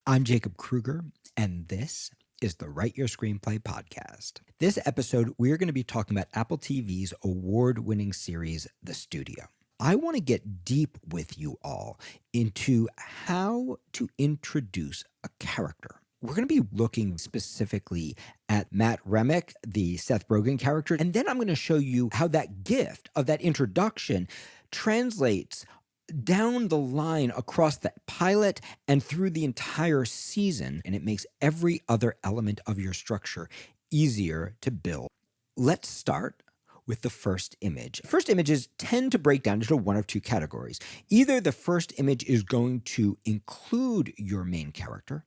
I'm Jacob Krueger, and this is the Write Your Screenplay podcast. This episode, we're going to be talking about Apple TV's award-winning series, The Studio. I want to get deep with you all into how to introduce a character. We're going to be looking specifically at Matt Remick, the Seth Rogen character, and then I'm going to show you how that gift of that introduction translates down the line across the pilot and through the entire season, and it makes every other element of your structure easier to build. Let's start with the first image. First images tend to break down into one of two categories. Either the first image is going to include your main character,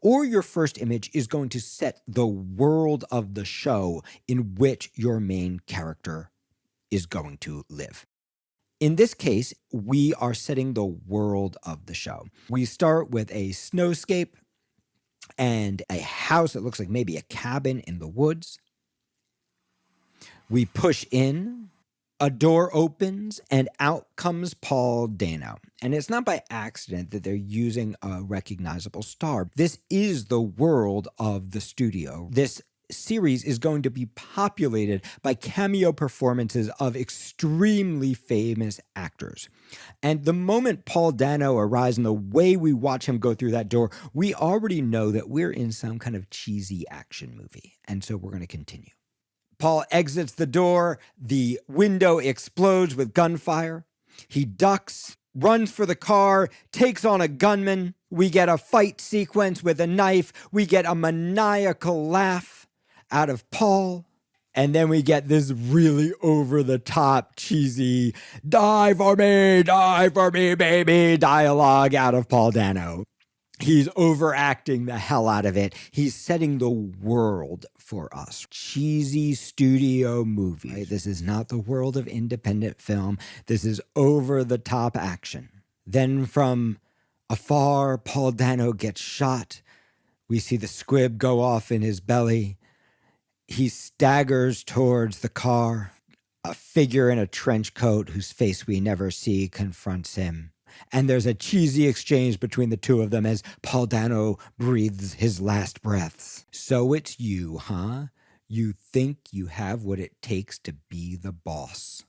or your first image is going to set the world of the show in which your main character is going to live. In this case, we are setting the world of the show. We start with a snowscape and a house that looks like maybe a cabin in the woods. We push in, a door opens, and out comes Paul Dano. And it's not by accident that they're using a recognizable star. This is the world of the studio. This series is going to be populated by cameo performances of extremely famous actors. And the moment Paul Dano arrives and the way we watch him go through that door, we already know that we're in some kind of cheesy action movie. And so we're going to continue. Paul exits the door. The window explodes with gunfire. He ducks, runs for the car, takes on a gunman. We get a fight sequence with a knife. We get a maniacal laugh out of Paul. And then we get this really over-the-top, cheesy, die for me, baby, dialogue out of Paul Dano. He's overacting the hell out of it. He's setting the world for us. Cheesy studio movie. Right? This is not the world of independent film. This is over-the-top action. Then from afar, Paul Dano gets shot. We see the squib go off in his belly. He staggers towards the car. A figure in a trench coat whose face we never see confronts him. And there's a cheesy exchange between the two of them as Paul Dano breathes his last breaths. So it's you, huh? You think you have what it takes to be the boss.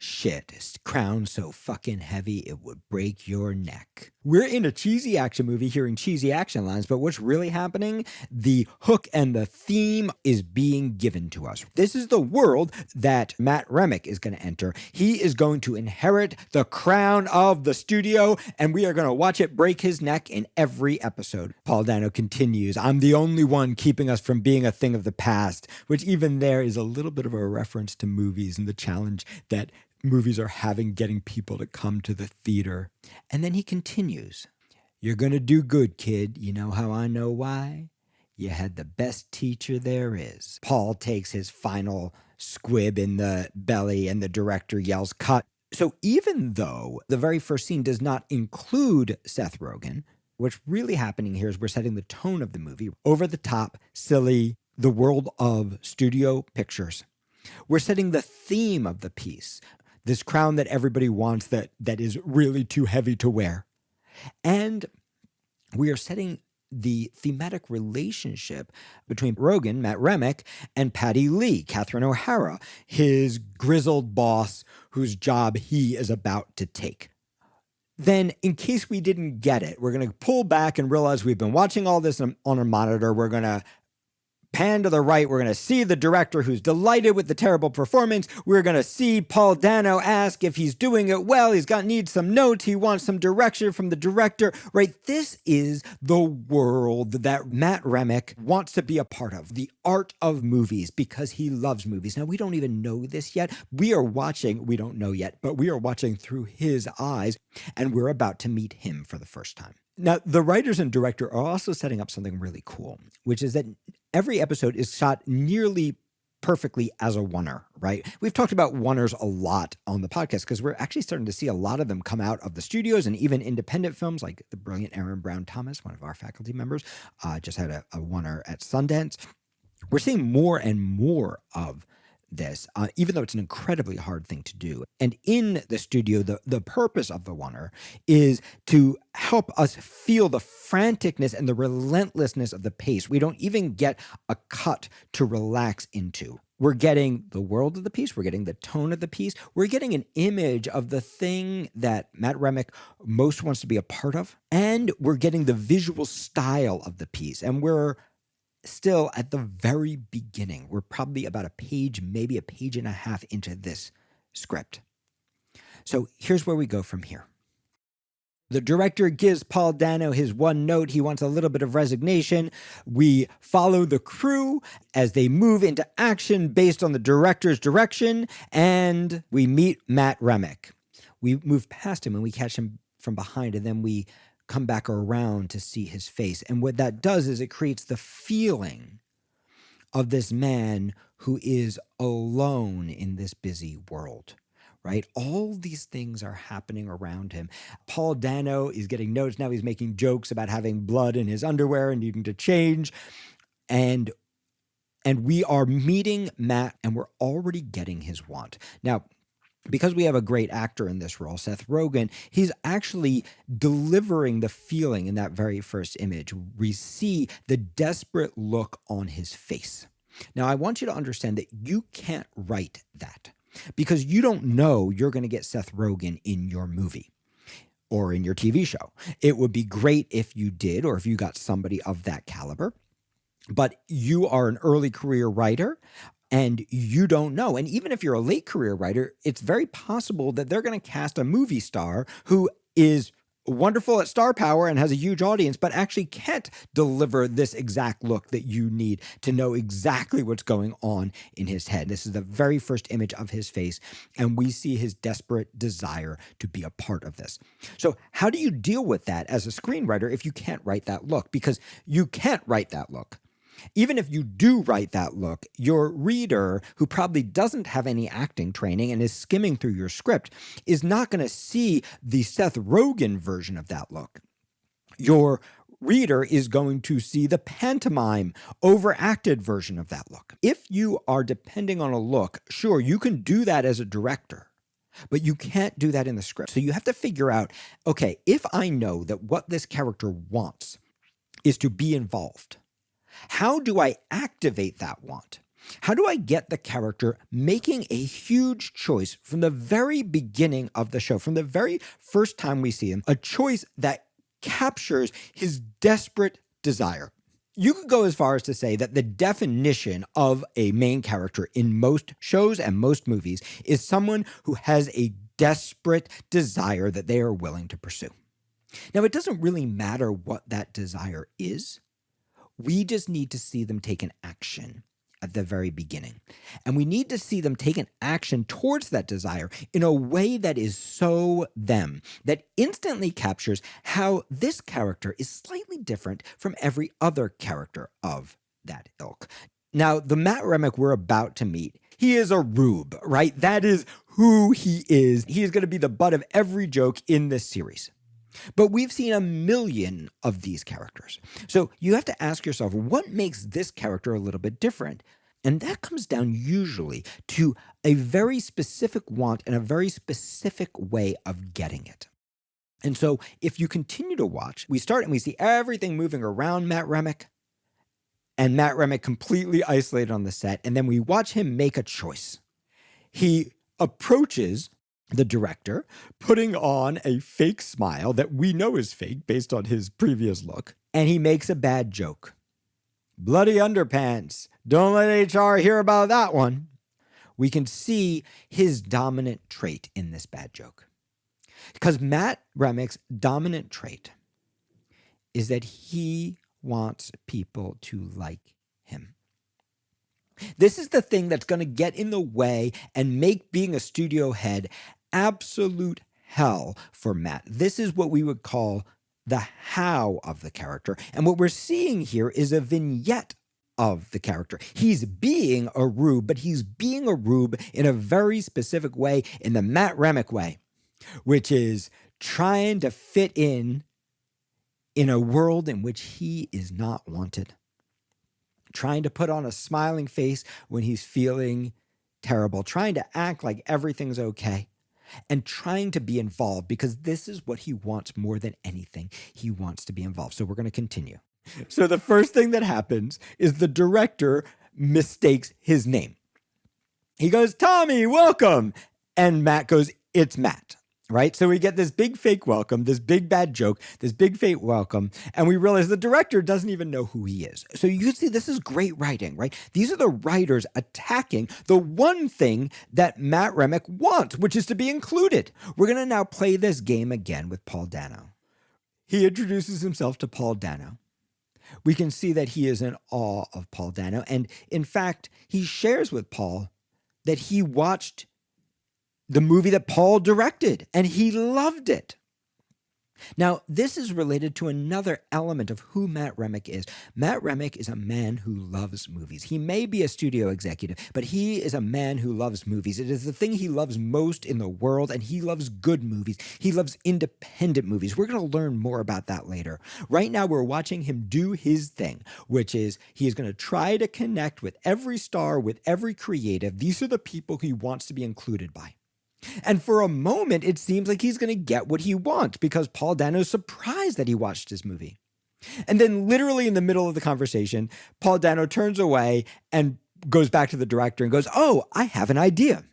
Shit, crown so fucking heavy it would break your neck. We're in a cheesy action movie hearing cheesy action lines, but what's really happening? The hook and the theme is being given to us. This is the world that Matt Remick is going to enter. He is going to inherit the crown of the studio, and we are going to watch it break his neck in every episode. Paul Dano continues, I'm the only one keeping us from being a thing of the past, which even there is a little bit of a reference to movies and the challenge that movies are having getting people to come to the theater. And then he continues, you're going to do good, kid. You know how I know why? You had the best teacher there is. Paul takes his final squib in the belly and the director yells, cut. So even though the very first scene does not include Seth Rogen, what's really happening here is we're setting the tone of the movie, over the top, silly, the world of studio pictures. We're setting the theme of the piece. This crown that everybody wants that is really too heavy to wear. And we are setting the thematic relationship between Rogen, Matt Remick, and Patty Lee, Catherine O'Hara, his grizzled boss whose job he is about to take. Then, in case we didn't get it, we're going to pull back and realize we've been watching all this on a monitor. We're going to pan to the right, we're going to see the director who's delighted with the terrible performance. We're going to see Paul Dano ask if he's doing it well. Needs some notes. He wants some direction from the director, right? This is the world that Matt Remick wants to be a part of, the art of movies, because he loves movies. Now, we don't even know this yet. We don't know yet, but we are watching through his eyes, and we're about to meet him for the first time. Now, the writers and director are also setting up something really cool, which is that every episode is shot nearly perfectly as a oner, right? We've talked about oners a lot on the podcast because we're actually starting to see a lot of them come out of the studios and even independent films like the brilliant Aaron Brown Thomas, one of our faculty members, just had a oner at Sundance. We're seeing more and more of this, even though it's an incredibly hard thing to do. And in the studio, the purpose of the Oner is to help us feel the franticness and the relentlessness of the pace. We don't even get a cut to relax into. We're getting the world of the piece. We're getting the tone of the piece. We're getting an image of the thing that Matt Remick most wants to be a part of. And we're getting the visual style of the piece. And we're still at the very beginning. We're probably about a page, maybe a page and a half into this script. So here's where we go from here. The director gives Paul Dano his one note. He wants a little bit of resignation. We follow the crew as they move into action based on the director's direction, and we meet Matt Remick. We move past him and we catch him from behind, and then we come back around to see his face. And what that does is it creates the feeling of this man who is alone in this busy world. Right? All these things are happening around him. Paul Dano is getting notes now. He's making jokes about having blood in his underwear and needing to change. And we are meeting Matt, and we're already getting his want. Now, because we have a great actor in this role, Seth Rogen, he's actually delivering the feeling in that very first image. We see the desperate look on his face. Now, I want you to understand that you can't write that, because you don't know you're going to get Seth Rogen in your movie or in your TV show. It would be great if you did, or if you got somebody of that caliber, but you are an early career writer and you don't know. And even if you're a late career writer, it's very possible that they're going to cast a movie star who is wonderful at star power and has a huge audience, but actually can't deliver this exact look that you need to know exactly what's going on in his head. This is the very first image of his face, and we see his desperate desire to be a part of this. So how do you deal with that as a screenwriter if you can't write that look? Because you can't write that look. Even if you do write that look, your reader, who probably doesn't have any acting training and is skimming through your script, is not going to see the Seth Rogen version of that look. Your reader is going to see the pantomime, overacted version of that look. If you are depending on a look, sure, you can do that as a director, but you can't do that in the script. So you have to figure out, okay, if I know that what this character wants is to be involved, how do I activate that want? How do I get the character making a huge choice from the very beginning of the show, from the very first time we see him, a choice that captures his desperate desire? You could go as far as to say that the definition of a main character in most shows and most movies is someone who has a desperate desire that they are willing to pursue. Now, it doesn't really matter what that desire is. We just need to see them take an action at the very beginning. And we need to see them take an action towards that desire in a way that is so them, that instantly captures how this character is slightly different from every other character of that ilk. Now, the Matt Remick we're about to meet, he is a rube, right? That is who he is. He is going to be the butt of every joke in this series. But we've seen a million of these characters. So you have to ask yourself, what makes this character a little bit different? And that comes down usually to a very specific want and a very specific way of getting it. And so if you continue to watch, we start and we see everything moving around Matt Remick, and Matt Remick completely isolated on the set. And then we watch him make a choice. He approaches the director, putting on a fake smile that we know is fake based on his previous look, and he makes a bad joke. Bloody underpants. Don't let HR hear about that one. We can see his dominant trait in this bad joke. Because Matt Remick's dominant trait is that he wants people to like him. This is the thing that's going to get in the way and make being a studio head absolute hell for Matt. This is what we would call the how of the character. And what we're seeing here is a vignette of the character. He's being a rube, but he's being a rube in a very specific way, in the Matt Remick way, which is trying to fit in a world in which he is not wanted. Trying to put on a smiling face when he's feeling terrible, trying to act like everything's okay, and trying to be involved because this is what he wants more than anything. He wants to be involved. So we're going to continue. So the first thing that happens is the director mistakes his name. He goes, Tommy, welcome. And Matt goes, it's Matt. Right? So we get this big fake welcome, this big bad joke, this big fake welcome, and we realize the director doesn't even know who he is. So you can see this is great writing, right? These are the writers attacking the one thing that Matt Remick wants, which is to be included. We're going to now play this game again with Paul Dano. He introduces himself to Paul Dano. We can see that he is in awe of Paul Dano, and in fact, he shares with Paul that he watched the movie that Paul directed, and he loved it. Now, this is related to another element of who Matt Remick is. Matt Remick is a man who loves movies. He may be a studio executive, but he is a man who loves movies. It is the thing he loves most in the world, and he loves good movies. He loves independent movies. We're going to learn more about that later. Right now, we're watching him do his thing, which is he is going to try to connect with every star, with every creative. These are the people he wants to be included by. And for a moment, it seems like he's going to get what he wants because Paul Dano's surprised that he watched his movie. And then literally in the middle of the conversation, Paul Dano turns away and goes back to the director and goes, oh, I have an idea.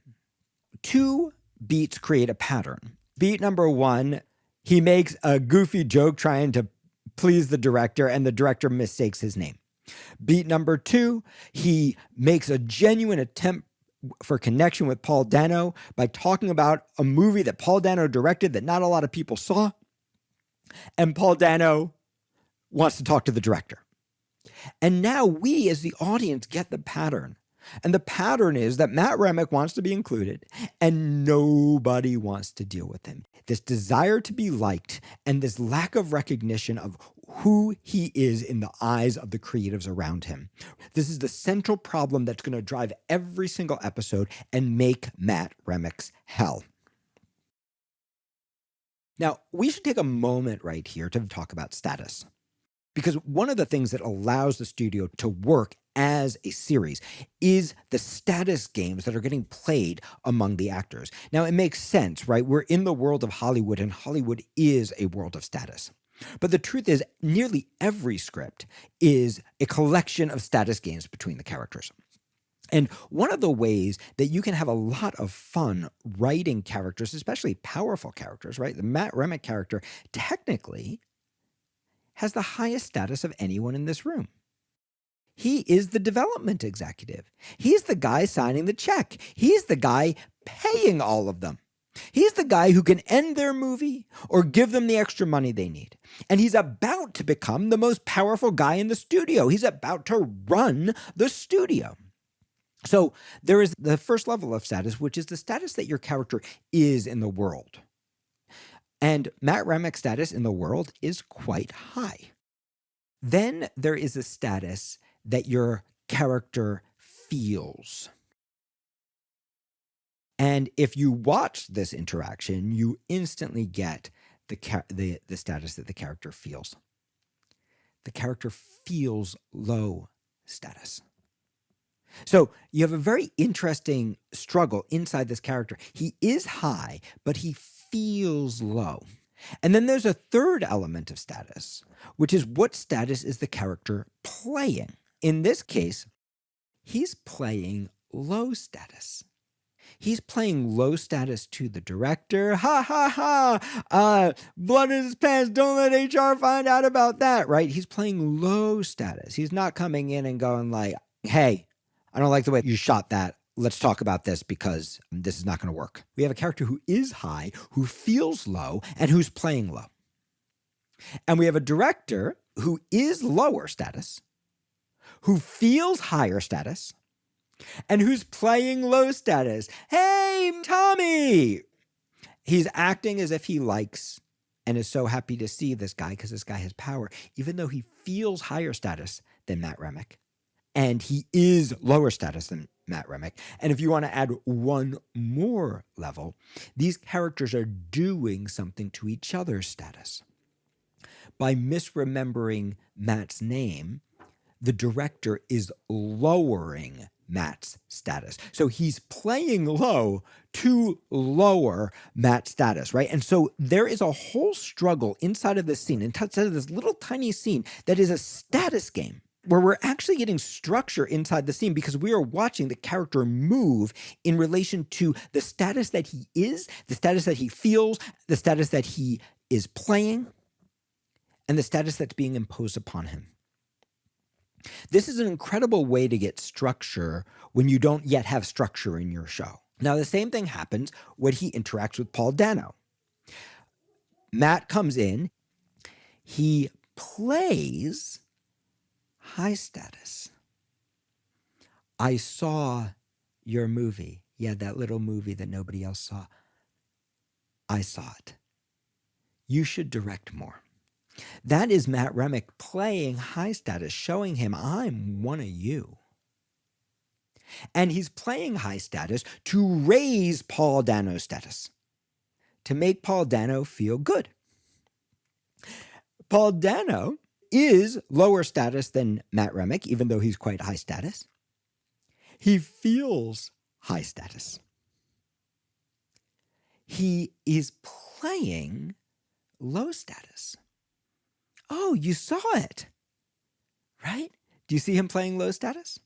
2 beats create a pattern. Beat number 1, he makes a goofy joke trying to please the director, and the director mistakes his name. Beat number 2, he makes a genuine attempt for connection with Paul Dano by talking about a movie that Paul Dano directed that not a lot of people saw. And Paul Dano wants to talk to the director. And now we as the audience get the pattern. And the pattern is that Matt Remick wants to be included and nobody wants to deal with him. This desire to be liked and this lack of recognition of who he is in the eyes of the creatives around him. This is the central problem that's going to drive every single episode and make Matt Remick's hell. Now, we should take a moment right here to talk about status. Because one of the things that allows the studio to work as a series is the status games that are getting played among the actors. Now, it makes sense, right? We're in the world of Hollywood, and Hollywood is a world of status. But the truth is, nearly every script is a collection of status games between the characters. And one of the ways that you can have a lot of fun writing characters, especially powerful characters, right? The Matt Remick character technically has the highest status of anyone in this room. He is the development executive. He's the guy signing the check. He's the guy paying all of them. He's the guy who can end their movie or give them the extra money they need. And he's about to become the most powerful guy in the studio. He's about to run the studio. So there is the first level of status, which is the status that your character is in the world. And Matt Remick's status in the world is quite high. Then there is a status that your character feels. And if you watch this interaction, you instantly get the status that the character feels. The character feels low status. So you have a very interesting struggle inside this character. He is high, but he feels low. And then there's a third element of status, which is what status is the character playing? In this case, he's playing low status. He's playing low status to the director. Ha, ha, ha. Blood in his pants. Don't let HR find out about that, right? He's playing low status. He's not coming in and going like, hey, I don't like the way you shot that. Let's talk about this because this is not going to work. We have a character who is high, who feels low, and who's playing low. And we have a director who is lower status, who feels higher status, and who's playing low status. Hey, Tommy! He's acting as if he likes and is so happy to see this guy because this guy has power, even though he feels higher status than Matt Remick. And he is lower status than Matt Remick. And if you want to add one more level, these characters are doing something to each other's status. By misremembering Matt's name, the director is lowering Matt's status. So he's playing low to lower Matt's status, right? And so there is a whole struggle inside of this scene, inside of this little tiny scene that is a status game, where we're actually getting structure inside the scene because we are watching the character move in relation to the status that he is, the status that he feels, the status that he is playing, and the status that's being imposed upon him. This is an incredible way to get structure when you don't yet have structure in your show. Now, the same thing happens when he interacts with Paul Dano. Matt comes in, he plays high status. I saw your movie. Yeah, that little movie that nobody else saw. I saw it. You should direct more. That is Matt Remick playing high status, showing him, I'm one of you. And he's playing high status to raise Paul Dano's status, to make Paul Dano feel good. Paul Dano is lower status than Matt Remick, even though he's quite high status. He feels high status. He is playing low status. Oh, you saw it, right? Do you see him playing low status?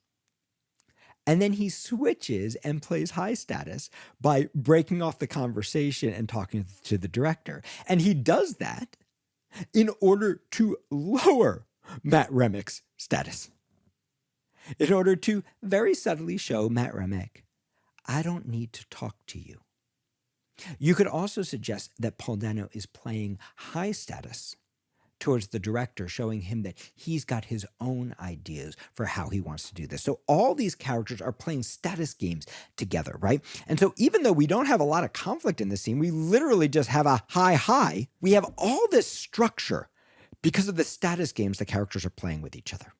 And then he switches and plays high status by breaking off the conversation and talking to the director. And he does that in order to lower Matt Remick's status, in order to very subtly show Matt Remick, I don't need to talk to you. You could also suggest that Paul Dano is playing high status towards the director, showing him that he's got his own ideas for how he wants to do this. So all these characters are playing status games together, right? And so even though we don't have a lot of conflict in this scene, we literally just have a high. We have all this structure because of the status games the characters are playing with each other.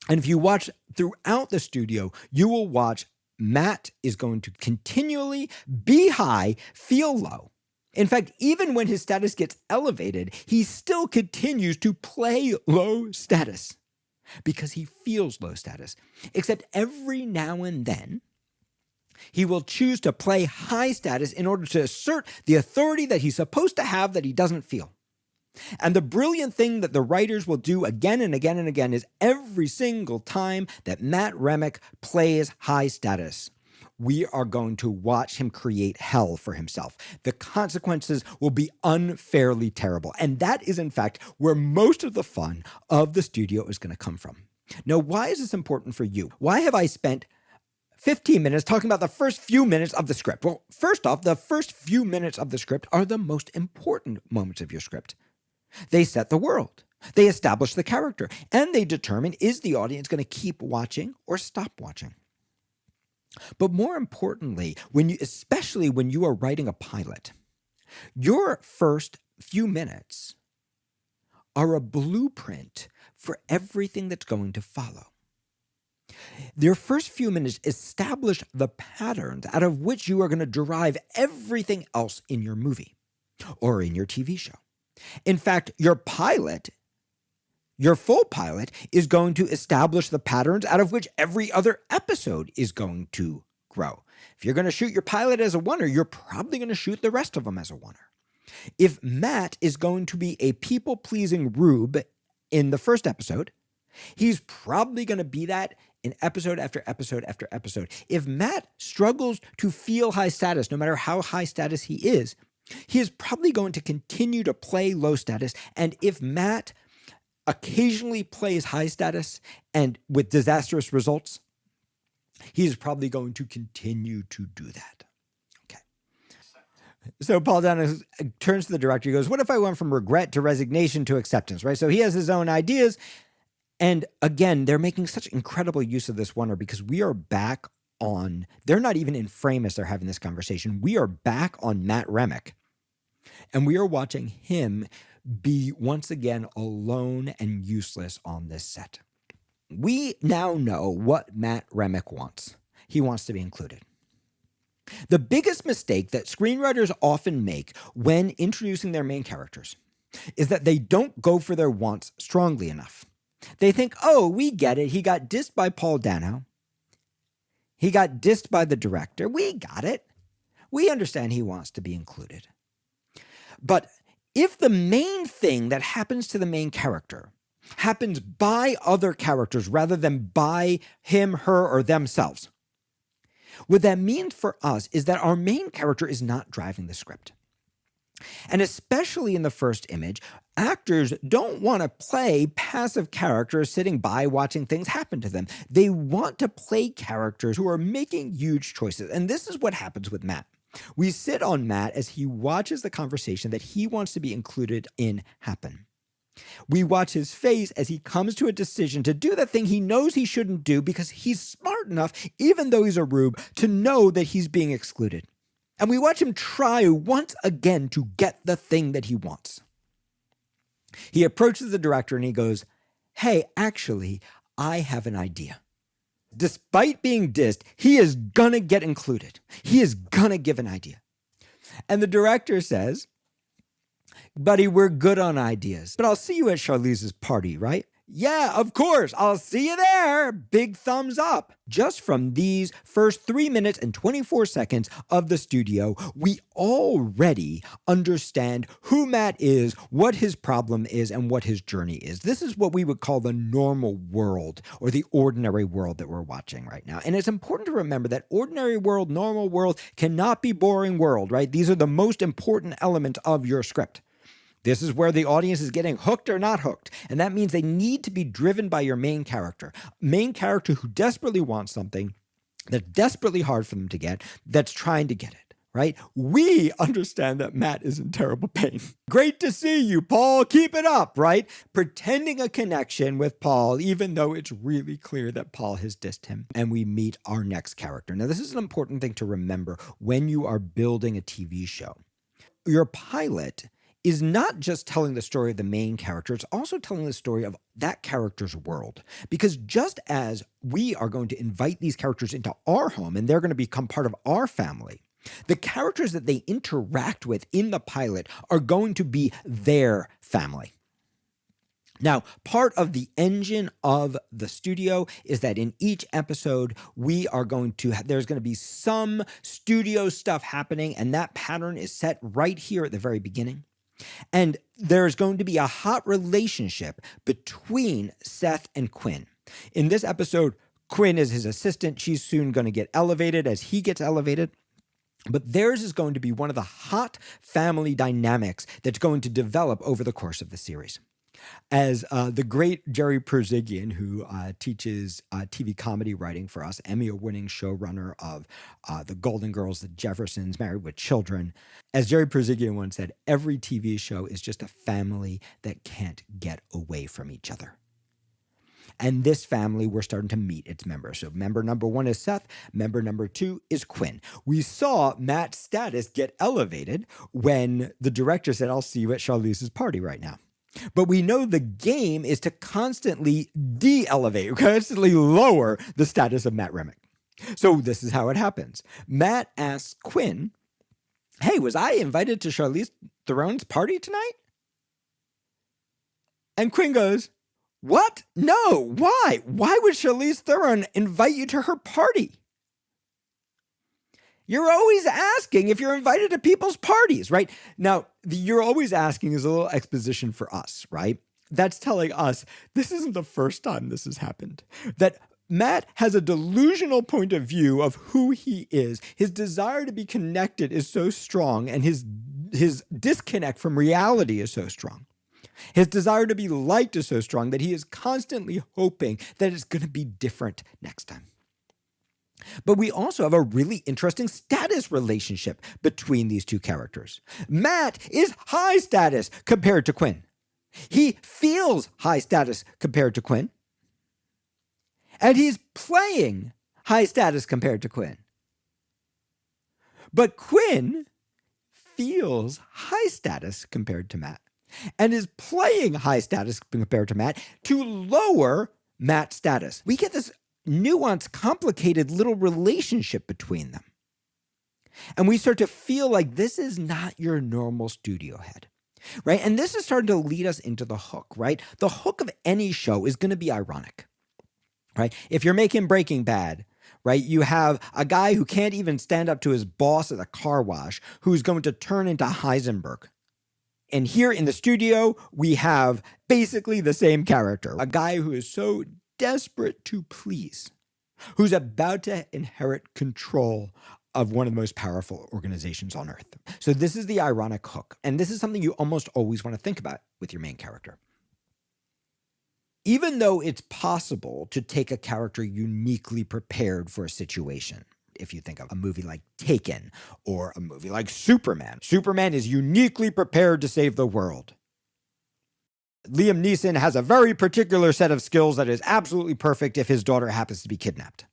And if you watch throughout the studio, you will watch Matt is going to continually be high, feel low. In fact, even when his status gets elevated, he still continues to play low status because he feels low status. Except every now and then, he will choose to play high status in order to assert the authority that he's supposed to have that he doesn't feel. And the brilliant thing that the writers will do again and again and again is every single time that Matt Remick plays high status, we are going to watch him create hell for himself. The consequences will be unfairly terrible. And that is, in fact, where most of the fun of the studio is going to come from. Now, why is this important for you? Why have I spent 15 minutes talking about the first few minutes of the script? Well, first off, the first few minutes of the script are the most important moments of your script. They set the world. They establish the character. And they determine, is the audience going to keep watching or stop watching? But more importantly, especially when you are writing a pilot, your first few minutes are a blueprint for everything that's going to follow. Your first few minutes establish the patterns out of which you are going to derive everything else in your movie or in your TV show. In fact, your full pilot is going to establish the patterns out of which every other episode is going to grow. If you're going to shoot your pilot as a oner, you're probably going to shoot the rest of them as a oner. If Matt is going to be a people-pleasing rube in the first episode, he's probably going to be that in episode after episode after episode. If Matt struggles to feel high status, no matter how high status he is probably going to continue to play low status. And if Matt occasionally plays high status and with disastrous results, he's probably going to continue to do that. Okay. So Paul Dano turns to the director. He goes, what if I went from regret to resignation to acceptance, right? So he has his own ideas. And again, they're making such incredible use of this oner because we are back on, they're not even in frame as they're having this conversation. We are back on Matt Remick. And we are watching him be once again alone and useless on this set. We now know what Matt Remick wants. He wants to be included. The biggest mistake that screenwriters often make when introducing their main characters is that they don't go for their wants strongly enough. They think, oh, we get it. He got dissed by Paul Dano. He got dissed by the director. We got it. We understand he wants to be included. But if the main thing that happens to the main character happens by other characters rather than by him, her, or themselves, what that means for us is that our main character is not driving the script. And especially in the first image, actors don't want to play passive characters sitting by watching things happen to them. They want to play characters who are making huge choices. And this is what happens with Matt. We sit on Matt as he watches the conversation that he wants to be included in happen. We watch his face as he comes to a decision to do the thing he knows he shouldn't do because he's smart enough, even though he's a rube, to know that he's being excluded. And we watch him try once again to get the thing that he wants. He approaches the director and he goes, "Hey, actually, I have an idea." Despite being dissed, he is gonna get included. He is gonna give an idea. And the director says, "Buddy, we're good on ideas, but I'll see you at Charlize's party, right?" "Yeah, of course. I'll see you there." Big thumbs up. Just from these first 3 minutes and 24 seconds of the studio, we already understand who Matt is, what his problem is, and what his journey is. This is what we would call the normal world or the ordinary world that we're watching right now. And it's important to remember that ordinary world, normal world cannot be boring world, right? These are the most important elements of your script. This is where the audience is getting hooked or not hooked. And that means they need to be driven by your main character. Main character who desperately wants something that's desperately hard for them to get, that's trying to get it, right? We understand that Matt is in terrible pain. Great to see you, Paul. Keep it up, right? Pretending a connection with Paul, even though it's really clear that Paul has dissed him. And we meet our next character. Now, this is an important thing to remember when you are building a TV show. Your pilot is not just telling the story of the main character, it's also telling the story of that character's world. Because just as we are going to invite these characters into our home and they're going to become part of our family, the characters that they interact with in the pilot are going to be their family. Now, part of the engine of the studio is that in each episode, there's going to be some studio stuff happening, and that pattern is set right here at the very beginning. And there's going to be a hot relationship between Seth and Quinn. In this episode, Quinn is his assistant. She's soon going to get elevated as he gets elevated. But theirs is going to be one of the hot family dynamics that's going to develop over the course of the series. As the great Jerry Perzigian, who teaches TV comedy writing for us, Emmy-winning showrunner of The Golden Girls, The Jeffersons, Married with Children, as Jerry Perzigian once said, every TV show is just a family that can't get away from each other. And this family, we're starting to meet its members. So member number 1 is Seth. Member number 2 is Quinn. We saw Matt's status get elevated when the director said, "I'll see you at Charlize's party right now." But we know the game is to constantly de-elevate, constantly lower the status of Matt Remick. So this is how it happens. Matt asks Quinn, "Hey, was I invited to Charlize Theron's party tonight?" And Quinn goes, "What? No, why? Why would Charlize Theron invite you to her party? You're always asking if you're invited to people's parties," right? Now, the "you're always asking" is a little exposition for us, right? That's telling us this isn't the first time this has happened. That Matt has a delusional point of view of who he is. His desire to be connected is so strong, and his disconnect from reality is so strong. His desire to be liked is so strong that he is constantly hoping that it's going to be different next time. But we also have a really interesting status relationship between these two characters. Matt is high status compared to Quinn. He feels high status compared to Quinn. And he's playing high status compared to Quinn. But Quinn feels high status compared to Matt and is playing high status compared to Matt to lower Matt's status. We get this nuanced, complicated little relationship between them. And we start to feel like this is not your normal studio head, right? And this is starting to lead us into the hook, right? The hook of any show is going to be ironic, right? If you're making Breaking Bad, right? You have a guy who can't even stand up to his boss at a car wash who's going to turn into Heisenberg. And here in the studio, we have basically the same character, a guy who is so desperate to please, who's about to inherit control of one of the most powerful organizations on earth. So this is the ironic hook. And this is something you almost always want to think about with your main character. Even though it's possible to take a character uniquely prepared for a situation, if you think of a movie like Taken or a movie like Superman, Superman is uniquely prepared to save the world. Liam Neeson has a very particular set of skills that is absolutely perfect if his daughter happens to be kidnapped.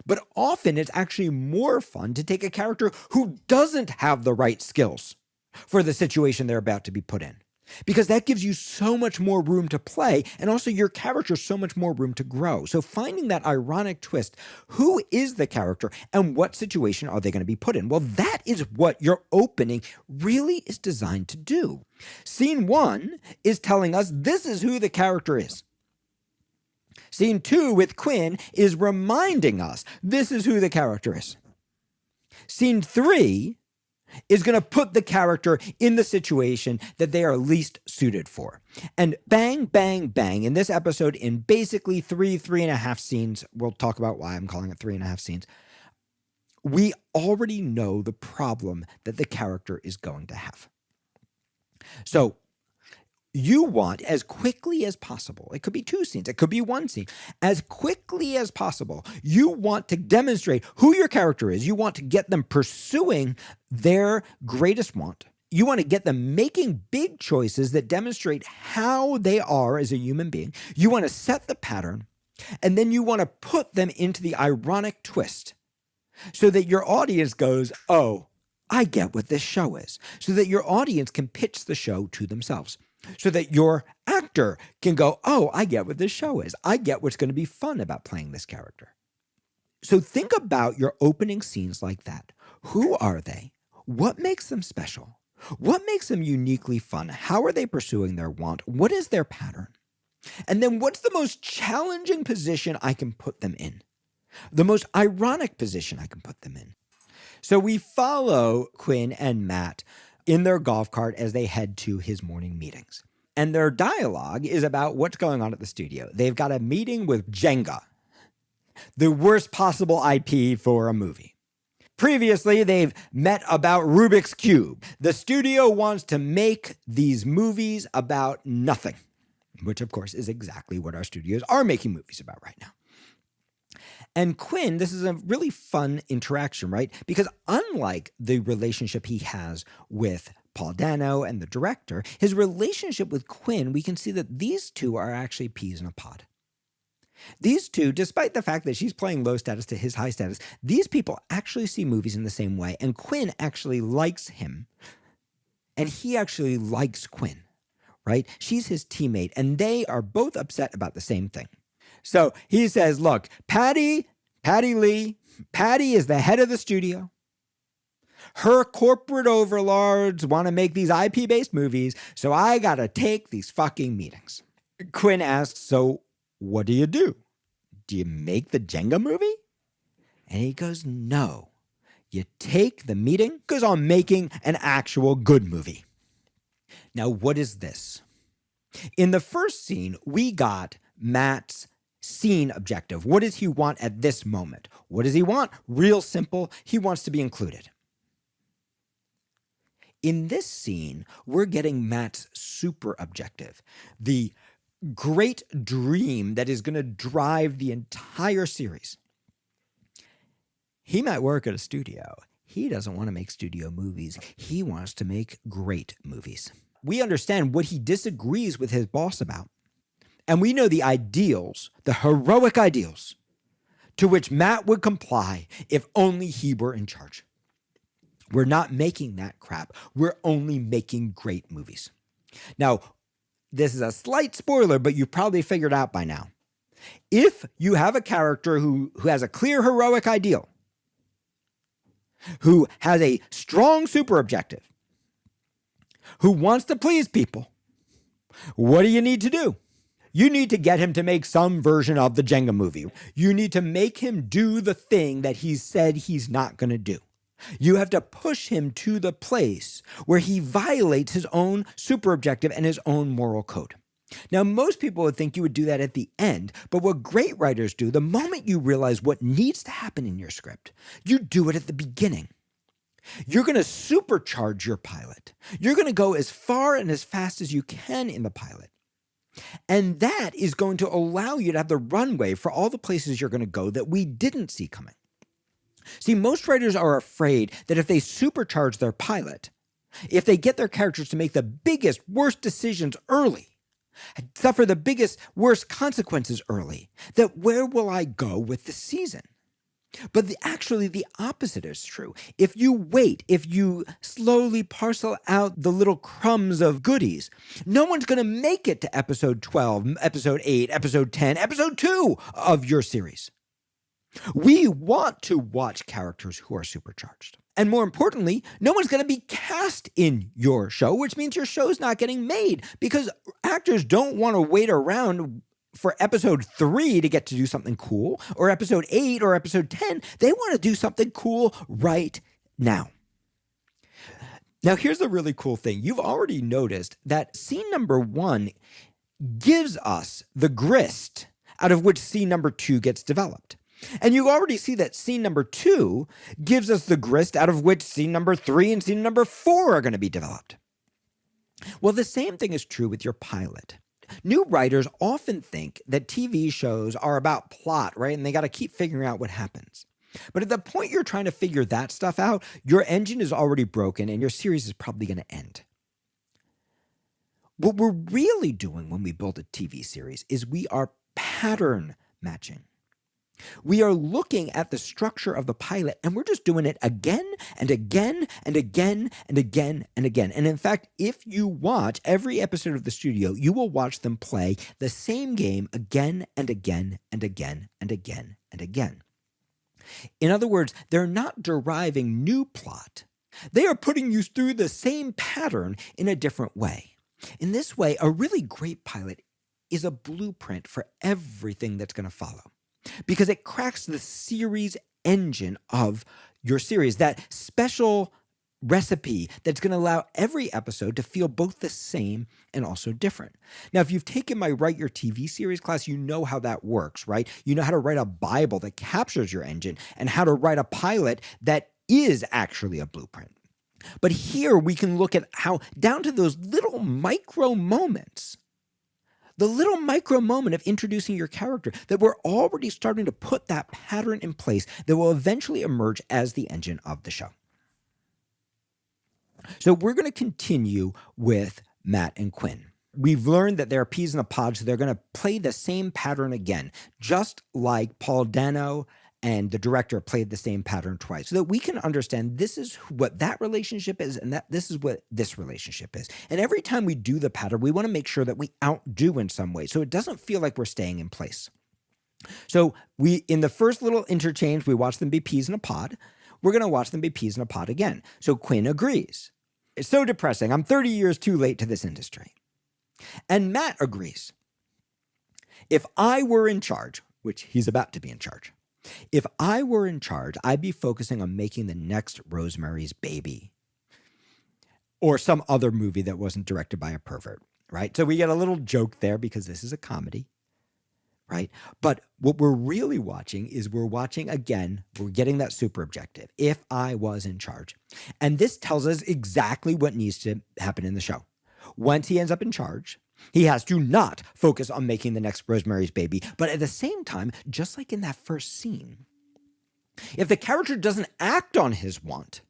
But often it's actually more fun to take a character who doesn't have the right skills for the situation they're about to be put in, because that gives you so much more room to play, and also your character so much more room to grow. So finding that ironic twist, who is the character and what situation are they going to be put in? Well, that is what your opening really is designed to do. Scene 1 is telling us this is who the character is. Scene 2 with Quinn is reminding us this is who the character is. Scene 3 is going to put the character in the situation that they are least suited for. And bang, bang, bang, in this episode, in basically 3.5 scenes, we'll talk about why I'm calling it 3.5 scenes, we already know the problem that the character is going to have. So you want, as quickly as possible, it could be 2 scenes, it could be 1 scene, as quickly as possible, you want to demonstrate who your character is. You want to get them pursuing their greatest want. You want to get them making big choices that demonstrate how they are as a human being. You want to set the pattern, and then you want to put them into the ironic twist so that your audience goes, oh, I get what this show is, so that your audience can pitch the show to themselves. So that your actor can go, oh, I get what this show is. I get what's going to be fun about playing this character. So think about your opening scenes like that. Who are they? What makes them special? What makes them uniquely fun? How are they pursuing their want? What is their pattern? And then what's the most challenging position I can put them in? The most ironic position I can put them in. So we follow Quinn and Matt in their golf cart as they head to his morning meetings. And their dialogue is about what's going on at the studio. They've got a meeting with Jenga, the worst possible IP for a movie. Previously, they've met about Rubik's Cube. The studio wants to make these movies about nothing, which of course is exactly what our studios are making movies about right now. And Quinn, this is a really fun interaction, right? Because unlike the relationship he has with Paul Dano and the director, his relationship with Quinn, we can see that these two are actually peas in a pod. These two, despite the fact that she's playing low status to his high status, these people actually see movies in the same way. And Quinn actually likes him. And he actually likes Quinn, right? She's his teammate. And they are both upset about the same thing. So he says, look, Patty Lee is the head of the studio. Her corporate overlords want to make these IP-based movies, so I got to take these fucking meetings. Quinn asks, so what do? Do you make the Jenga movie? And he goes, no. You take the meeting because I'm making an actual good movie. Now, what is this? In the first scene, we got Matt's scene objective. What does he want at this moment? What does he want? Real simple. He wants to be included. In this scene, we're getting Matt's super objective, the great dream that is going to drive the entire series. He might work at a studio. He doesn't want to make studio movies. He wants to make great movies. We understand what he disagrees with his boss about. And we know the ideals, the heroic ideals, to which Matt would comply if only he were in charge. We're not making that crap. We're only making great movies. Now, this is a slight spoiler, but you've probably figured out by now. If you have a character who has a clear heroic ideal, who has a strong super objective, who wants to please people, what do you need to do? You need to get him to make some version of the Jenga movie. You need to make him do the thing that he said he's not going to do. You have to push him to the place where he violates his own super objective and his own moral code. Now, most people would think you would do that at the end, but what great writers do, the moment you realize what needs to happen in your script, you do it at the beginning. You're going to supercharge your pilot. You're going to go as far and as fast as you can in the pilot. And that is going to allow you to have the runway for all the places you're going to go that we didn't see coming. See, most writers are afraid that if they supercharge their pilot, if they get their characters to make the biggest, worst decisions early, suffer the biggest, worst consequences early, that where will I go with the season? But actually, the opposite is true. If you wait, if you slowly parcel out the little crumbs of goodies, no one's going to make it to episode 12, episode 8, episode 10, episode 2 of your series. We want to watch characters who are supercharged. And more importantly, no one's going to be cast in your show, which means your show's not getting made because actors don't want to wait around for episode 3 to get to do something cool, or episode 8 or episode 10. They want to do something cool right now. Now, here's the really cool thing. You've already noticed that scene number 1 gives us the grist out of which scene number 2 gets developed. And you already see that scene number 2 gives us the grist out of which scene number 3 and scene number 4 are going to be developed. Well, the same thing is true with your pilot. New writers often think that TV shows are about plot, right? And they got to keep figuring out what happens. But at the point you're trying to figure that stuff out, your engine is already broken and your series is probably going to end. What we're really doing when we build a TV series is we are pattern matching. We are looking at the structure of the pilot and we're just doing it again and again and again and again and again. And in fact, if you watch every episode of The Studio, you will watch them play the same game again and again and again and again and again. In other words, they're not deriving new plot. They are putting you through the same pattern in a different way. In this way, a really great pilot is a blueprint for everything that's going to follow. Because it cracks the series engine of your series, that special recipe that's going to allow every episode to feel both the same and also different. Now, if you've taken my Write Your TV series class, you know how that works, right? You know how to write a Bible that captures your engine and how to write a pilot that is actually a blueprint. But here we can look at how down to those little micro moments, the little micro moment of introducing your character, that we're already starting to put that pattern in place that will eventually emerge as the engine of the show. So we're going to continue with Matt and Quinn. We've learned that they're peas in a pod, so they're going to play the same pattern again, just like Paul Dano and the director played the same pattern twice, so that we can understand this is what that relationship is and that this is what this relationship is. And every time we do the pattern, we want to make sure that we outdo in some way, so it doesn't feel like we're staying in place. So in the first little interchange, we watch them be peas in a pod. We're going to watch them be peas in a pod again. So Quinn agrees. It's so depressing. I'm 30 years too late to this industry. And Matt agrees. If I were in charge, which he's about to be in charge, if I were in charge, I'd be focusing on making the next Rosemary's Baby or some other movie that wasn't directed by a pervert, right? So we get a little joke there because this is a comedy, right? But what we're really watching is we're getting that super objective. If I was in charge. And this tells us exactly what needs to happen in the show. Once he ends up in charge, he has to not focus on making the next Rosemary's Baby, but at the same time, just like in that first scene, if the character doesn't act on his want,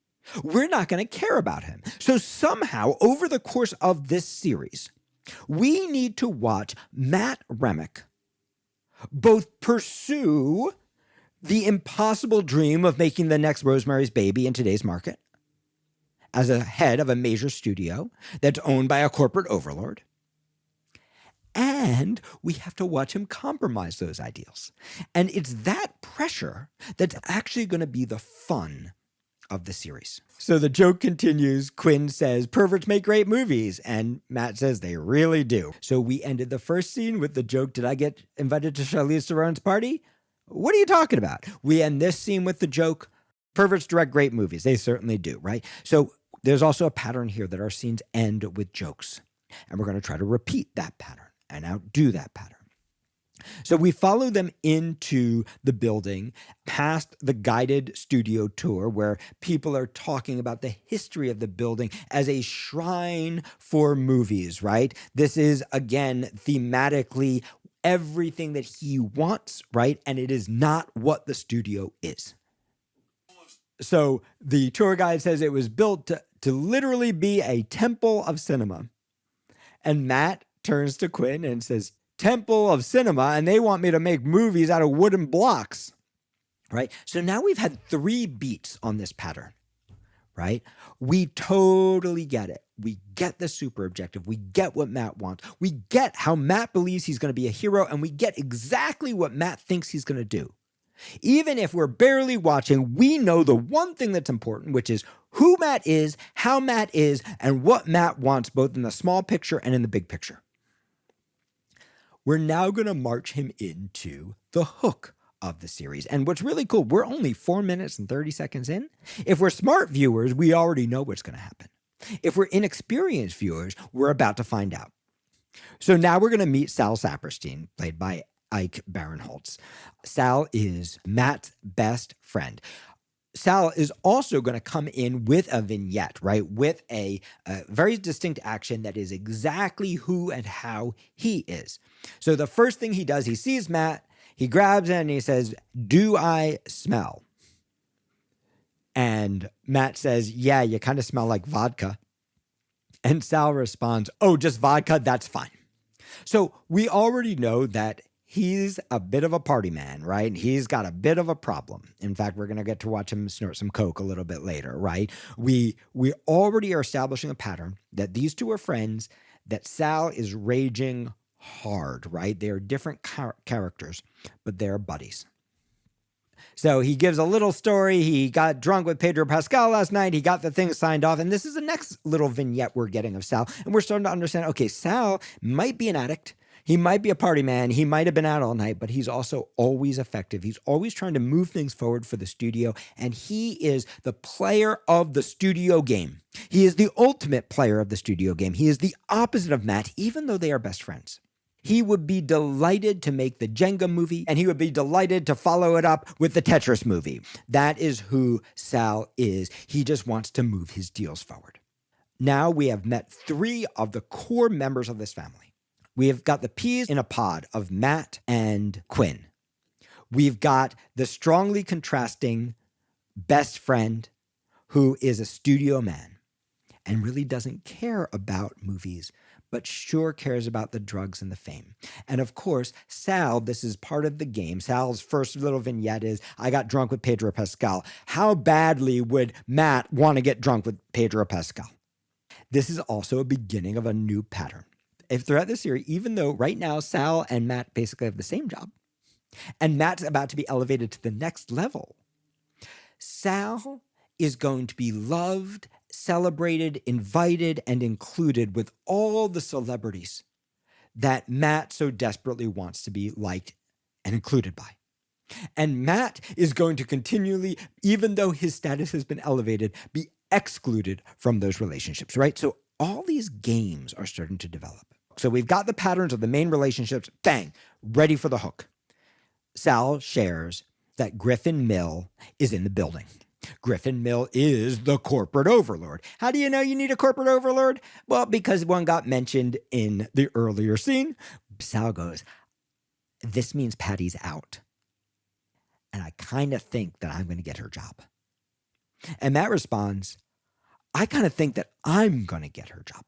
we're not going to care about him. So somehow, over the course of this series, we need to watch Matt Remick both pursue the impossible dream of making the next Rosemary's Baby in today's market as a head of a major studio that's owned by a corporate overlord. And we have to watch him compromise those ideals. And it's that pressure that's actually going to be the fun of the series. So the joke continues. Quinn says, perverts make great movies. And Matt says, they really do. So we ended the first scene with the joke, did I get invited to Charlize Theron's party? What are you talking about? We end this scene with the joke, perverts direct great movies. They certainly do, right? So there's also a pattern here that our scenes end with jokes. And we're going to try to repeat that pattern and outdo that pattern. So we follow them into the building, past the guided studio tour where people are talking about the history of the building as a shrine for movies, right? This is, again, thematically everything that he wants, right? And it is not what the studio is. So the tour guide says it was built to literally be a temple of cinema. And Matt turns to Quinn and says, temple of cinema, and they want me to make movies out of wooden blocks, right? So now we've had 3 beats on this pattern, right? We totally get it. We get the super objective. We get what Matt wants. We get how Matt believes he's going to be a hero, and we get exactly what Matt thinks he's going to do. Even if we're barely watching, we know the one thing that's important, which is who Matt is, how Matt is, and what Matt wants, both in the small picture and in the big picture. We're now going to march him into the hook of the series. And what's really cool, we're only 4 minutes and 30 seconds in. If we're smart viewers, we already know what's going to happen. If we're inexperienced viewers, we're about to find out. So now we're going to meet Sal Saperstein, played by Ike Barinholtz. Sal is Matt's best friend. Sal is also going to come in with a vignette, right? With a very distinct action that is exactly who and how he is. So the first thing he does, he sees Matt, he grabs it and he says, do I smell? And Matt says, yeah, you kind of smell like vodka. And Sal responds, oh, just vodka? That's fine. So we already know that he's a bit of a party man, right? He's got a bit of a problem. In fact, we're going to get to watch him snort some coke a little bit later, right? We already are establishing a pattern that these two are friends, that Sal is raging hard, right? They are different characters, but they're buddies. So he gives a little story. He got drunk with Pedro Pascal last night. He got the thing signed off. And this is the next little vignette we're getting of Sal. And we're starting to understand, okay, Sal might be an addict. He might be a party man. He might have been out all night, but he's also always effective. He's always trying to move things forward for the studio. And he is the player of the studio game. He is the ultimate player of the studio game. He is the opposite of Matt, even though they are best friends. He would be delighted to make the Jenga movie, and he would be delighted to follow it up with the Tetris movie. That is who Sal is. He just wants to move his deals forward. Now we have met 3 of the core members of this family. We have got the peas in a pod of Matt and Quinn. We've got the strongly contrasting best friend who is a studio man and really doesn't care about movies, but sure cares about the drugs and the fame. And of course, Sal, this is part of the game. Sal's first little vignette is, I got drunk with Pedro Pascal. How badly would Matt want to get drunk with Pedro Pascal? This is also a beginning of a new pattern. If throughout the series, even though right now Sal and Matt basically have the same job, and Matt's about to be elevated to the next level, Sal is going to be loved, celebrated, invited, and included with all the celebrities that Matt so desperately wants to be liked and included by. And Matt is going to continually, even though his status has been elevated, be excluded from those relationships, right? So all these games are starting to develop. So we've got the patterns of the main relationships, bang, ready for the hook. Sal shares that Griffin Mill is in the building. Griffin Mill is the corporate overlord. How do you know you need a corporate overlord? Well, because one got mentioned in the earlier scene. Sal goes, this means Patty's out. And I kind of think that I'm going to get her job. And Matt responds, I kind of think that I'm going to get her job.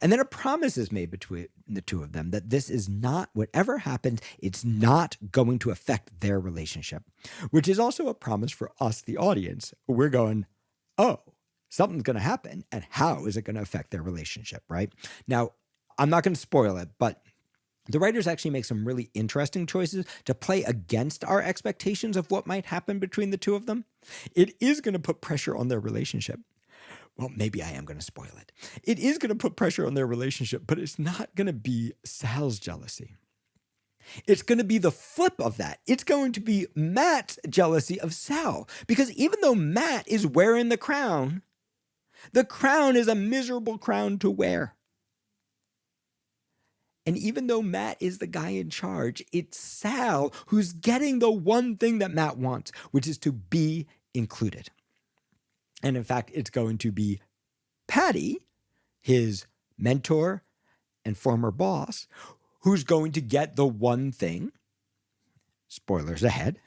And then a promise is made between the two of them that this is not, whatever happens, it's not going to affect their relationship, which is also a promise for us, the audience. We're going, oh, something's going to happen. And how is it going to affect their relationship, right? Now, I'm not going to spoil it, but The writers actually make some really interesting choices to play against our expectations of what might happen between the two of them. It is going to put pressure on their relationship. Well, maybe I am going to spoil it. It is going to put pressure on their relationship, but it's not going to be Sal's jealousy. It's going to be the flip of that. It's going to be Matt's jealousy of Sal. Because even though Matt is wearing the crown is a miserable crown to wear. And even though Matt is the guy in charge, it's Sal who's getting the one thing that Matt wants, which is to be included. And in fact, it's going to be Patty, his mentor and former boss, who's going to get the one thing, spoilers ahead,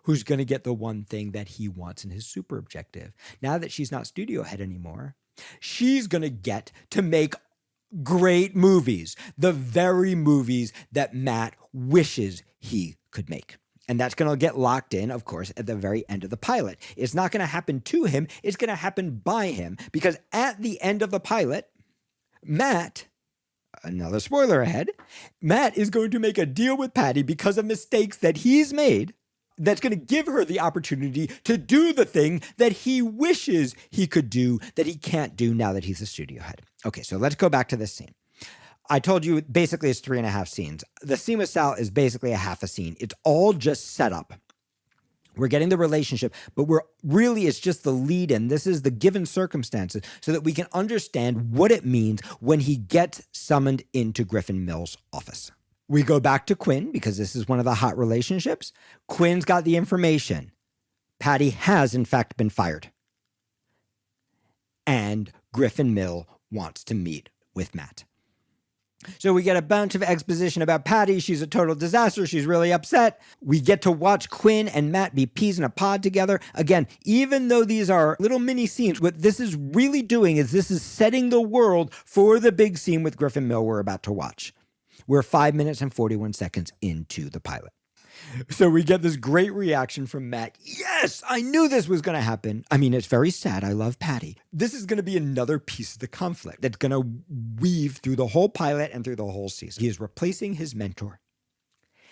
who's going to get the one thing that he wants in his super objective. Now that she's not studio head anymore, she's going to get to make great movies, the very movies that Matt wishes he could make. And that's going to get locked in, of course, at the very end of the pilot. It's not going to happen to him. It's going to happen by him. Because at the end of the pilot, Matt, another spoiler ahead, Matt is going to make a deal with Patty because of mistakes that he's made that's going to give her the opportunity to do the thing that he wishes he could do that he can't do now that he's a studio head. Okay, so let's go back to this scene. I told you basically it's 3.5 scenes. The scene with Sal is basically a half a scene. It's all just set up. We're getting the relationship, but it's just the lead in. This is the given circumstances so that we can understand what it means when he gets summoned into Griffin Mill's office. We go back to Quinn because this is one of the hot relationships. Quinn's got the information. Patty has, in fact, been fired. And Griffin Mill wants to meet with Matt. So we get a bunch of exposition about Patty. She's a total disaster. She's really upset. We get to watch Quinn and Matt be peas in a pod together. Again, even though these are little mini scenes, what this is really doing is this is setting the world for the big scene with Griffin Mill we're about to watch. We're 5 minutes and 41 seconds into the pilot. So we get this great reaction from Matt. Yes, I knew this was going to happen. I mean, it's very sad. I love Patty. This is going to be another piece of the conflict that's going to weave through the whole pilot and through the whole season. He is replacing his mentor.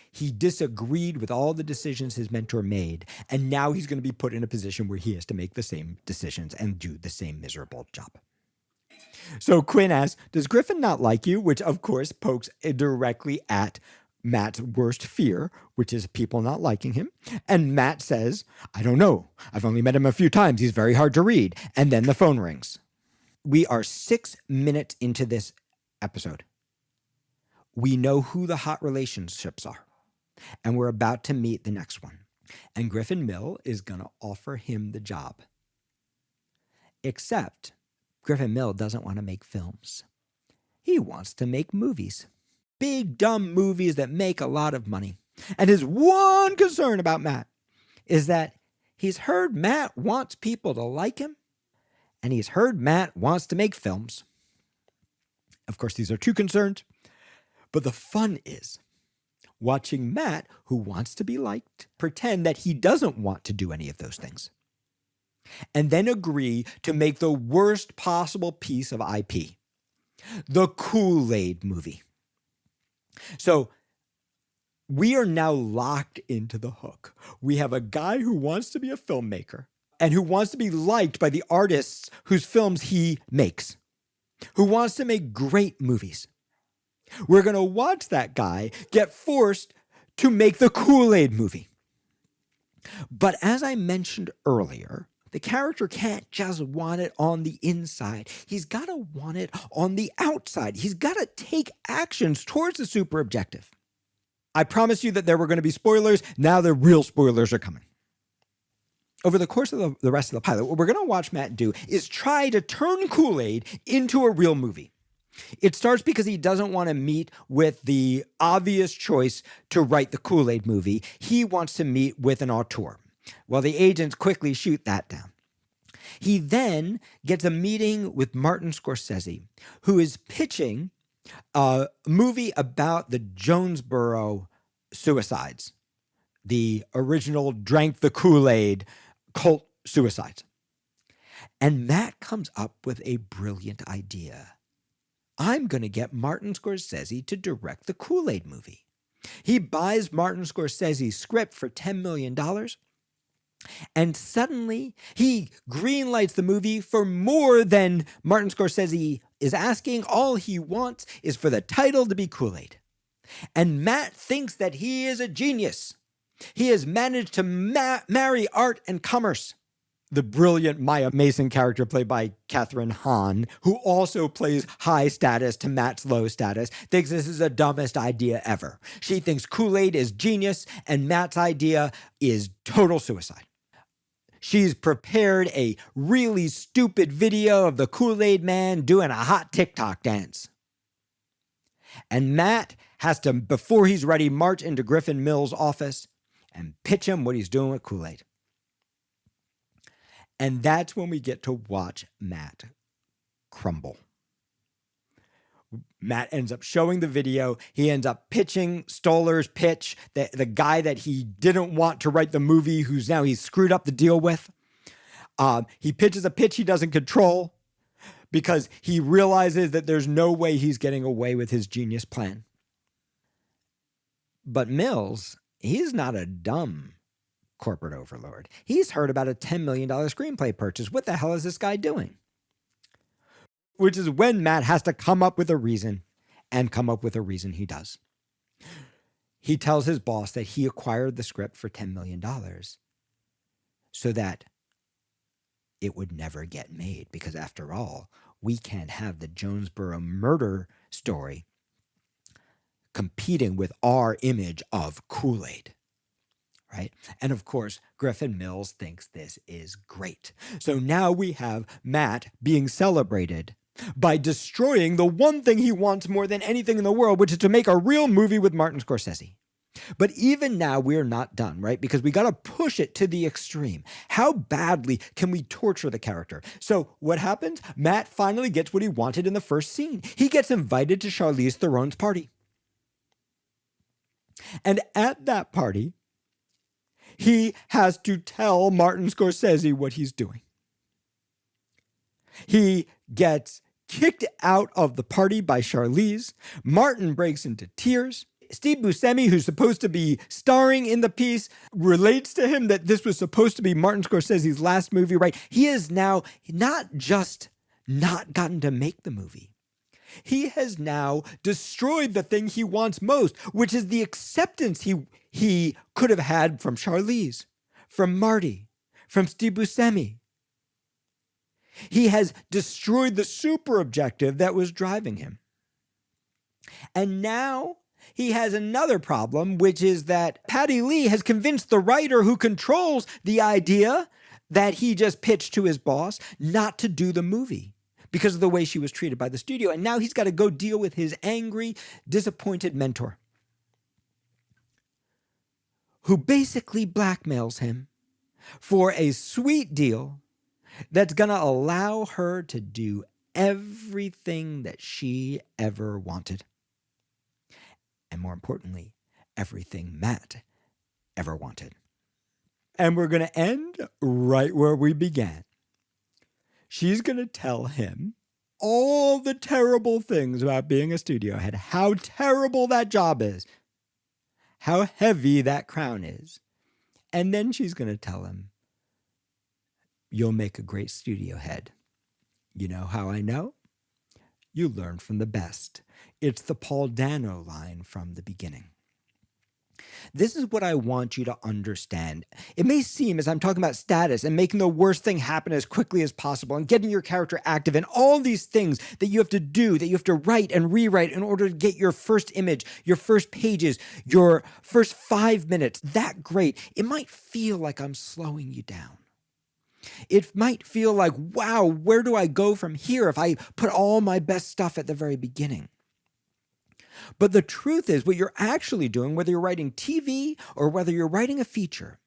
He disagreed with all the decisions his mentor made, and now he's going to be put in a position where he has to make the same decisions and do the same miserable job. So Quinn asks, does Griffin not like you? Which, of course, pokes directly at Matt's worst fear, which is people not liking him. And Matt says, I don't know. I've only met him a few times. He's very hard to read. And then the phone rings. We are 6 minutes into this episode. We know who the hot relationships are. And we're about to meet the next one. And Griffin Mill is going to offer him the job. Except Griffin Mill doesn't want to make films. He wants to make movies. Big, dumb movies that make a lot of money. And his one concern about Matt is that he's heard Matt wants people to like him, and he's heard Matt wants to make films. Of course, these are two concerns, but the fun is watching Matt, who wants to be liked, pretend that he doesn't want to do any of those things, and then agree to make the worst possible piece of IP, the Kool-Aid movie. So we are now locked into the hook. We have a guy who wants to be a filmmaker and who wants to be liked by the artists whose films he makes, who wants to make great movies. We're going to watch that guy get forced to make the Kool-Aid movie. But as I mentioned earlier, the character can't just want it on the inside. He's got to want it on the outside. He's got to take actions towards the super objective. I promised you that there were going to be spoilers. Now the real spoilers are coming. Over the course of the rest of the pilot, what we're going to watch Matt do is try to turn Kool-Aid into a real movie. It starts because he doesn't want to meet with the obvious choice to write the Kool-Aid movie. He wants to meet with an auteur. Well, the agents quickly shoot that down. He then gets a meeting with Martin Scorsese, who is pitching a movie about the Jonesboro suicides, the original drank the Kool-Aid cult suicides. And Matt comes up with a brilliant idea. I'm going to get Martin Scorsese to direct the Kool-Aid movie. He buys Martin Scorsese's script for $10 million, and suddenly he greenlights the movie for more than Martin Scorsese is asking. All he wants is for the title to be Kool-Aid. And Matt thinks that he is a genius. He has managed to marry art and commerce. The brilliant Maya Mason character played by Kathryn Hahn, who also plays high status to Matt's low status, thinks this is the dumbest idea ever. She thinks Kool-Aid is genius and Matt's idea is total suicide. She's prepared a really stupid video of the Kool-Aid man doing a hot TikTok dance. And Matt has to, before he's ready, march into Griffin Mills' office and pitch him what he's doing with Kool-Aid. And that's when we get to watch Matt crumble. Matt ends up showing the video. He ends up pitching Stoller's pitch, the guy that he didn't want to write the movie, who's now he's screwed up the deal with. He pitches a pitch he doesn't control because he realizes that there's no way he's getting away with his genius plan. But Mills, he's not a dumb corporate overlord. He's heard about a $10 million screenplay purchase. What the hell is this guy doing? Which is when Matt has to come up with a reason, and come up with a reason he does. He tells his boss that he acquired the script for $10 million so that it would never get made, because after all, we can't have the Jonesboro murder story competing with our image of Kool-Aid. Right? And of course, Griffin Mills thinks this is great. So now we have Matt being celebrated by destroying the one thing he wants more than anything in the world, which is to make a real movie with Martin Scorsese. But even now, we're not done, right? Because we got to push it to the extreme. How badly can we torture the character? So what happens? Matt finally gets what he wanted in the first scene. He gets invited to Charlize Theron's party. And at that party, he has to tell Martin Scorsese what he's doing. He gets kicked out of the party by Charlize. Martin breaks into tears. Steve Buscemi, who's supposed to be starring in the piece, relates to him that this was supposed to be Martin Scorsese's last movie, right? He has now not just not gotten to make the movie. He has now destroyed the thing he wants most, which is the acceptance he could have had from Charlize, from Marty, from Steve Buscemi. He has destroyed the super objective that was driving him. And now he has another problem, which is that Patty Lee has convinced the writer who controls the idea that he just pitched to his boss not to do the movie because of the way she was treated by the studio. And now he's got to go deal with his angry, disappointed mentor, who basically blackmails him for a sweet deal that's going to allow her to do everything that she ever wanted. And more importantly, everything Matt ever wanted. And we're going to end right where we began. She's going to tell him all the terrible things about being a studio head, how terrible that job is, how heavy that crown is. And then she's going to tell him, you'll make a great studio head. You know how I know? You learn from the best. It's the Paul Dano line from the beginning. This is what I want you to understand. It may seem, as I'm talking about status and making the worst thing happen as quickly as possible and getting your character active and all these things that you have to do, that you have to write and rewrite in order to get your first image, your first pages, your first 5 minutes, that great. It might feel like I'm slowing you down. It might feel like, wow, where do I go from here if I put all my best stuff at the very beginning? But the truth is, what you're actually doing, whether you're writing TV or whether you're writing a feature,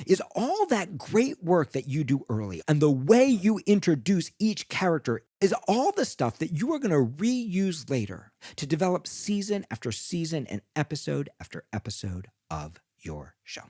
is all that great work that you do early and the way you introduce each character is all the stuff that you are going to reuse later to develop season after season and episode after episode of your show.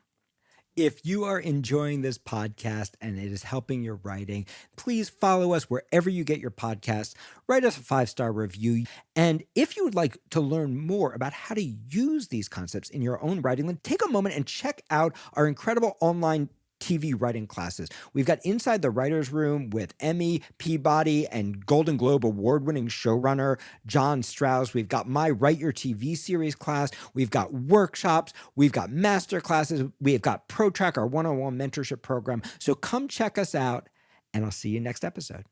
If you are enjoying this podcast and it is helping your writing, please follow us wherever you get your podcasts. Write us a 5-star review. And if you would like to learn more about how to use these concepts in your own writing, then take a moment and check out our incredible online TV writing classes. We've got Inside the Writer's Room with Emmy, Peabody, and Golden Globe award-winning showrunner John Strauss. We've got my Write Your TV series class. We've got workshops. We've got master classes. We've got ProTrack, our one-on-one mentorship program. So come check us out, and I'll see you next episode.